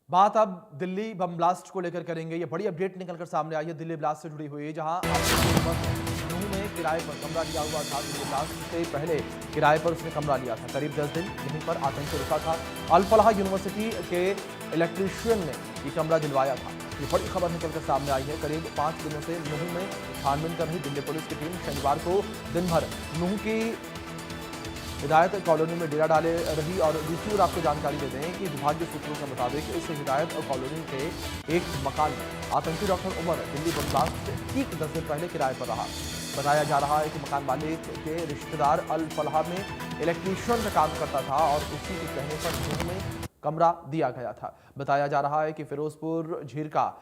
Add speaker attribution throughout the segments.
Speaker 1: बात अब Delhi bomb blast को लेकर करेंगे। ये बड़ी अपडेट निकलकर सामने आई है दिल्ली ब्लास्ट से जुड़ी हुई, जहां नूह ने किराए पर कमरा लिया हुआ था। दिल्ली ब्लास्ट से पहले किराए पर उसने कमरा लिया था। करीब 10 दिन यहीं पर आतंक रुका था। अल फलाह यूनिवर्सिटी के इलेक्ट्रीशियन ने ये कमरा दिलवाया था। ये बड़ी खबर निकलकर सामने आई है। करीब 5 दिनों से नूह में छानबीन कर रही दिल्ली पुलिस की टीम शनिवार को दिन भर नूह की हिदायत कॉलोनी में डेरा डाले रही। और दूसरी ओर आपको जानकारी दे दें कि विभागीय सूत्रों के मुताबिक इस हिदायत कॉलोनी के एक मकान में आतंकी doctor Umar Delhi bomb blast से ठीक 10 दिन पहले किराए पर रहा। बताया जा रहा है कि मकान मालिक के रिश्तेदार अल फलाह में इलेक्ट्रीशियन का काम करता था और उसी के कहने पर नूह में कमरा दिया गया था। बताया जा रहा है कि फिरोजपुर झीर का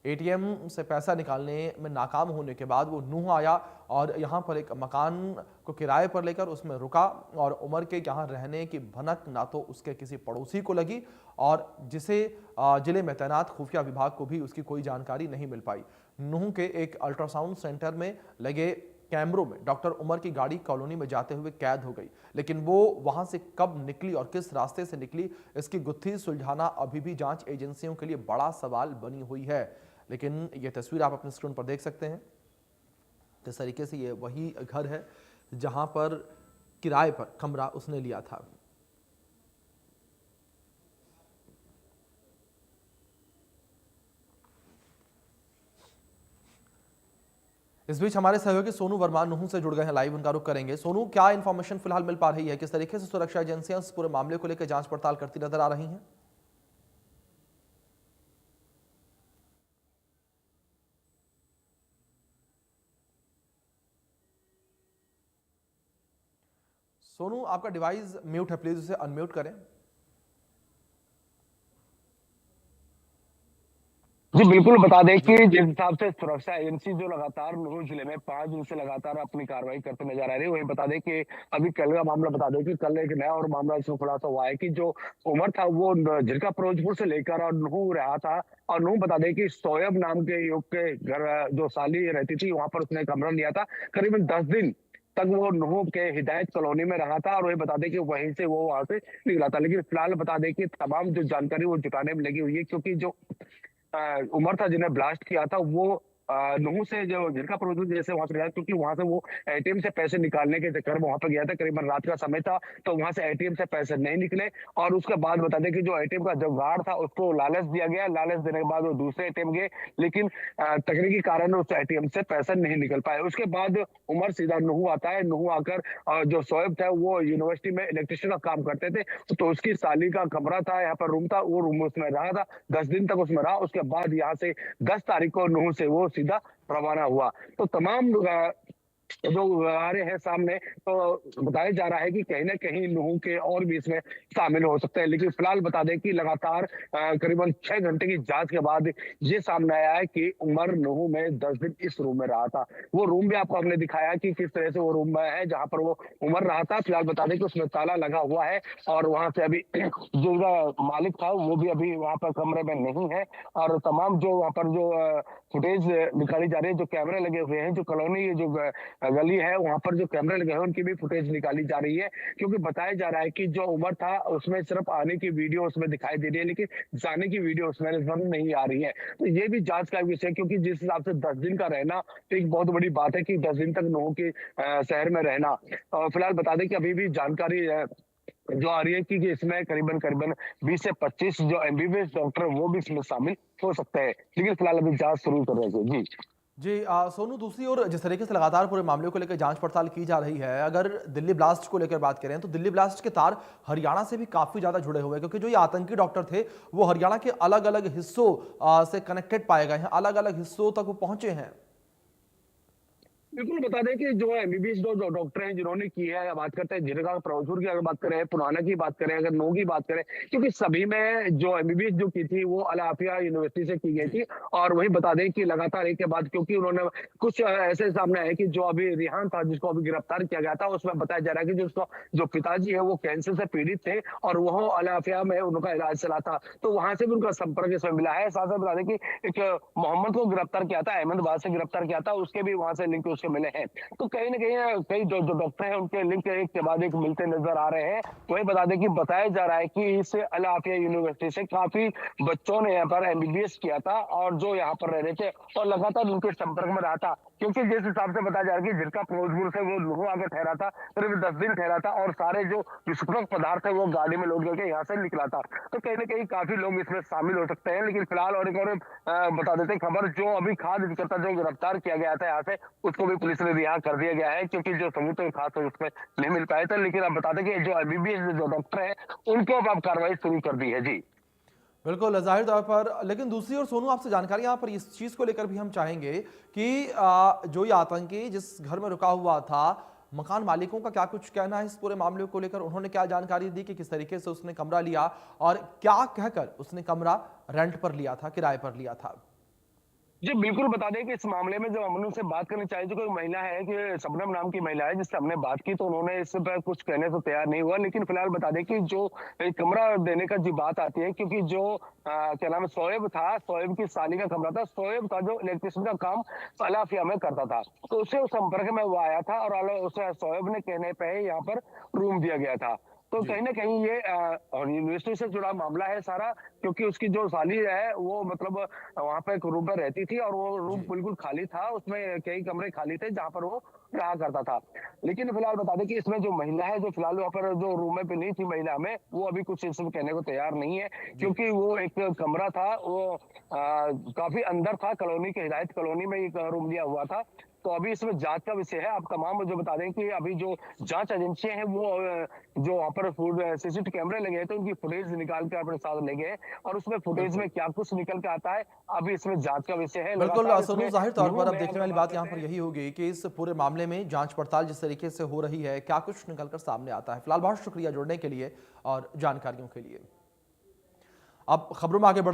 Speaker 1: एटीएम से पैसा निकालने में नाकाम होने के बाद वो नूह आया और यहाँ पर एक मकान को किराए पर लेकर उसमें रुका। और उमर के यहाँ रहने की भनक ना तो उसके किसी पड़ोसी को लगी और जिसे जिले में तैनात खुफिया विभाग को भी उसकी कोई जानकारी नहीं मिल पाई। नूह के एक अल्ट्रासाउंड सेंटर में लगे कैमरों में डॉक्टर उमर की गाड़ी कॉलोनी में जाते हुए कैद हो गई, लेकिन वो वहां से कब निकली और किस रास्ते से निकली, इसकी गुत्थी सुलझाना अभी भी जांच एजेंसियों के लिए बड़ा सवाल बनी हुई है। लेकिन ये तस्वीर आप अपने स्क्रीन पर देख सकते हैं। इस तरीके से ये वही घर है जहां पर किराए पर कमरा उसने लिया था। इस बीच हमारे सहयोगी सोनू वर्मा नूह से जुड़ गए हैं, लाइव उनका रुख करेंगे। सोनू, क्या इंफॉर्मेशन फिलहाल मिल पा रही है? किस तरीके से सुरक्षा एजेंसियां इस पूरे मामले को लेकर जांच पड़ताल करती नजर आ रही हैं? सोनू, आपका डिवाइस म्यूट है, प्लीज उसे अनम्यूट करें।
Speaker 2: जी बिल्कुल, बता दें कि जिस हिसाब से सुरक्षा एजेंसी जो लगातार नूह जिले में 5 दिन से लगातार अपनी कार्रवाई करते नजर आ रही है, वही बता दें कि अभी कल का मामला बता दें कि कल एक नया और मामला इसमें खुलासा हुआ है कि जो उमर था वो झिरका फिरोजपुर से लेकर और नूह रहा था। और नूह बता दें कि शोएब नाम के युवक के घर जो साली रहती थी वहां पर उसने कमरा लिया था। करीबन 10 दिन तक वो नूह के हिदायत कॉलोनी में रहा था और वही बता दें कि वहीं से वो वहां से निकला था। लेकिन फिलहाल बता दें कि तमाम जो जानकारी वो जुटाने में लगी हुई है, क्योंकि जो उमर था जिन्हें ब्लास्ट किया था वो नूह से जो झिरका प्रोजेक्ट जैसे वहां से गया, क्योंकि वहां से वो एटीएम से पैसे निकालने के चक्कर में वहां पर गया था। करीबन रात का समय था तो वहां से एटीएम से पैसे नहीं निकले और उसके बाद बता दें कि जो एटीएम का जो गार्ड था उसको लालच दिया गया। लालच देने के बाद वो दूसरे एटीएम गए, लेकिन तकनीकी कारण उस एटीएम से पैसा नहीं निकल पाए। उसके बाद उमर सीधा नूह आता है। नूह आकर जो शोएब था वो यूनिवर्सिटी में इलेक्ट्रिशियन का काम करते थे, तो उसकी साली का कमरा था, यहाँ पर रूम था, वो रूम उसमें रहा था। 10 दिन तक उसमें रहा। उसके बाद यहाँ से 10 तारीख को नूह से वो सीधा रवाना हुआ। तो तमाम जो आ रहे हैं सामने, तो बताया जा रहा है कि कहीं ना कहीं नूह के और भी इसमें शामिल हो सकते हैं। लेकिन फिलहाल बता दें कि लगातार करीबन 6 घंटे की जांच के बाद ये सामने आया है कि उमर नूह में 10 दिन इस रूम में रहा था। वो रूम भी आपको हमने दिखाया कि किस तरह से वो रूम में है जहां पर वो उमर रहा था। फिलहाल बता दें कि उसमें ताला लगा हुआ है और वहां से अभी जो मालिक था वो भी अभी वहां पर कमरे में नहीं है। और तमाम जो वहां पर जो फुटेज निकाली जा रही है, जो कैमरे लगे हुए हैं, जो कॉलोनी जो गली है वहां पर जो कैमरे लगे हैं उनकी भी फुटेज निकाली जा रही है। क्योंकि बताया जा रहा है कि जो उमर था उसमें सिर्फ आने की वीडियो उसमें दिखाई दे रही है, लेकिन जाने की वीडियो उसमें नहीं आ रही है। तो ये भी जांच का विषय है, क्योंकि जिस हिसाब से 10 दिन का रहना तो एक बहुत बड़ी बात है कि 10 दिन तक नूह के शहर में रहना। फिलहाल बता दें कि अभी भी जानकारी जो आ रही है कि इसमें करीबन करीबन 20 से 25 जो एमबीबीएस डॉक्टर वो भी इसमें शामिल हो सकते हैं। लेकिन फिलहाल अभी जांच शुरू कर रहे हैं। जी
Speaker 1: जी सोनू, दूसरी ओर जिस तरीके से लगातार पूरे मामले को लेकर जांच पड़ताल की जा रही है, अगर दिल्ली ब्लास्ट को लेकर बात करें तो दिल्ली ब्लास्ट के तार हरियाणा से भी काफी ज्यादा जुड़े हुए हैं, क्योंकि जो ये आतंकी डॉक्टर थे वो हरियाणा के अलग अलग हिस्सों से कनेक्टेड पाए गए हैं, अलग अलग हिस्सों तक वो पहुंचे हैं।
Speaker 2: बिल्कुल, बता दें कि जो एमबीबीएस जो डॉक्टर हैं जिन्होंने की है, बात करते हैं झिरका फिरोजपुर की अगर बात करें, पुराना की बात करें, अगर नौ की बात करें, क्योंकि सभी में जो एमबीबीएस जो की थी वो अल आफिया यूनिवर्सिटी से की गई थी। और वही बता दें कि लगातार एक के बाद, क्योंकि उन्होंने कुछ ऐसे सामने आए कि जो अभी रिहान था जिसको अभी गिरफ्तार किया गया था, उसमें बताया जा रहा है कि जो उसका जो पिताजी है वो कैंसर से पीड़ित थे और वह अल आफिया में उनका इलाज चला था, तो वहां से भी उनका संपर्क इसमें मिला है। साथ साथ बता दें कि एक मोहम्मद को गिरफ्तार किया था, अहमदाबाद से गिरफ्तार किया था, उसके भी वहां से लिंक साक्ष्य मिले हैं। तो कहीं न कहीं कई जो जो डॉक्टर हैं उनके लिंक एक के बाद एक मिलते नज़र आ रहे हैं। वहीं बता दें कि बताया जा रहा है कि इस अल आफिया यूनिवर्सिटी से काफ़ी बच्चों ने यहाँ पर एमबीबीएस किया था और जो यहाँ पर रह रहे थे और लगातार उनके संपर्क में रहा था। क्योंकि जिस हिसाब से बताया जा रहा है कि जिनका फिरोजपुर से वो लुहु आकर ठहरा था, करीब 10 दिन ठहरा था और सारे जो विस्फोटक पदार्थ है वो गाड़ी में लोड करके यहाँ से निकला था। तो कहीं न कहीं काफ़ी लोग इसमें शामिल हो सकते हैं। लेकिन फिलहाल और एक और बता देते हैं खबर, जो अभी खाद्य विक्रेता जो गिरफ्तार किया गया था यहाँ से, उसको भी पुलिस ने रिहा कर दिया गया है, क्योंकि जो सबूत है खास तौर उसमें नहीं मिल पाए थे। लेकिन अब बता दें कि जो एमबीबीएस जो डॉक्टर है उनको अब कार्रवाई शुरू कर दी है। जी।
Speaker 1: बिल्कुल जाहिर तौर पर, लेकिन दूसरी ओर सोनू आपसे जानकारी यहाँ पर इस चीज़ को लेकर भी हम चाहेंगे कि जो ये आतंकी जिस घर में रुका हुआ था, मकान मालिकों का क्या कुछ कहना है इस पूरे मामले को लेकर? उन्होंने क्या जानकारी दी कि किस तरीके से उसने कमरा लिया और क्या कहकर उसने कमरा रेंट पर लिया था, किराए पर लिया था?
Speaker 2: जी, बिल्कुल बता दें कि इस मामले में जो हम उनसे बात करनी चाहिए, जो कोई महिला है कि शबनम नाम की महिला है जिससे हमने बात की, तो उन्होंने इस पर कुछ कहने को तैयार नहीं हुआ। लेकिन फिलहाल बता दें कि जो कमरा देने का जो बात आती है, क्योंकि जो क्या नाम है, शोएब था, शोएब की साली का कमरा था। शोएब का जो इलेक्ट्रिशियन का काम अल आफिया में करता था, तो उससे संपर्क में वो आया था और उसे शोएब ने कहने पे यहाँ पर रूम दिया गया था। तो
Speaker 1: जी।
Speaker 2: कहीं न कहीं ये और यूनिवर्सिटी से जुड़ा मामला है सारा, क्योंकि उसकी जो साली है वो मतलब वहाँ पे एक रूम में रहती थी और वो रूम
Speaker 1: जी।
Speaker 2: बिल्कुल खाली था, उसमें कई कमरे खाली थे जहाँ पर वो रहा करता था। लेकिन फिलहाल बता दें कि इसमें जो महिला है, जो फिलहाल वहाँ पर जो रूम में पे नहीं थी महिला में, वो अभी कुछ इसमें कहने को तैयार नहीं है,
Speaker 1: जी।
Speaker 2: क्योंकि वो एक कमरा था, वो काफ़ी अंदर था, कॉलोनी के हिदायत कॉलोनी में एक रूम लिया हुआ था। तो अभी इसमें जाँच का विषय है। आप तमाम जो बता दें कि अभी जो जाँच एजेंसियाँ हैं वो जो वहाँ पर सीसीटीवी कैमरे लगे हैं, तो उनकी फुटेज निकाल के अपने साथ ले गए और उसमें फुटेज में
Speaker 1: बिल्कुल।
Speaker 2: क्या कुछ निकल के आता है, अभी इसमें जाँच का विषय है।
Speaker 1: बिल्कुल
Speaker 2: लगातार
Speaker 1: सोनू,
Speaker 2: इसमें
Speaker 1: जाहिर तौर
Speaker 2: लुहु
Speaker 1: पर अब
Speaker 2: में
Speaker 1: देखने
Speaker 2: अगर
Speaker 1: वाली
Speaker 2: बात
Speaker 1: बात यहाँ
Speaker 2: करते
Speaker 1: पर
Speaker 2: हैं।
Speaker 1: यही होगी कि इस पूरे मामले में जांच पड़ताल जिस तरीके से हो रही है, क्या कुछ निकलकर सामने आता है। फिलहाल बहुत शुक्रिया जुड़ने के लिए और जानकारियों के लिए। अब खबरों में आगे बढ़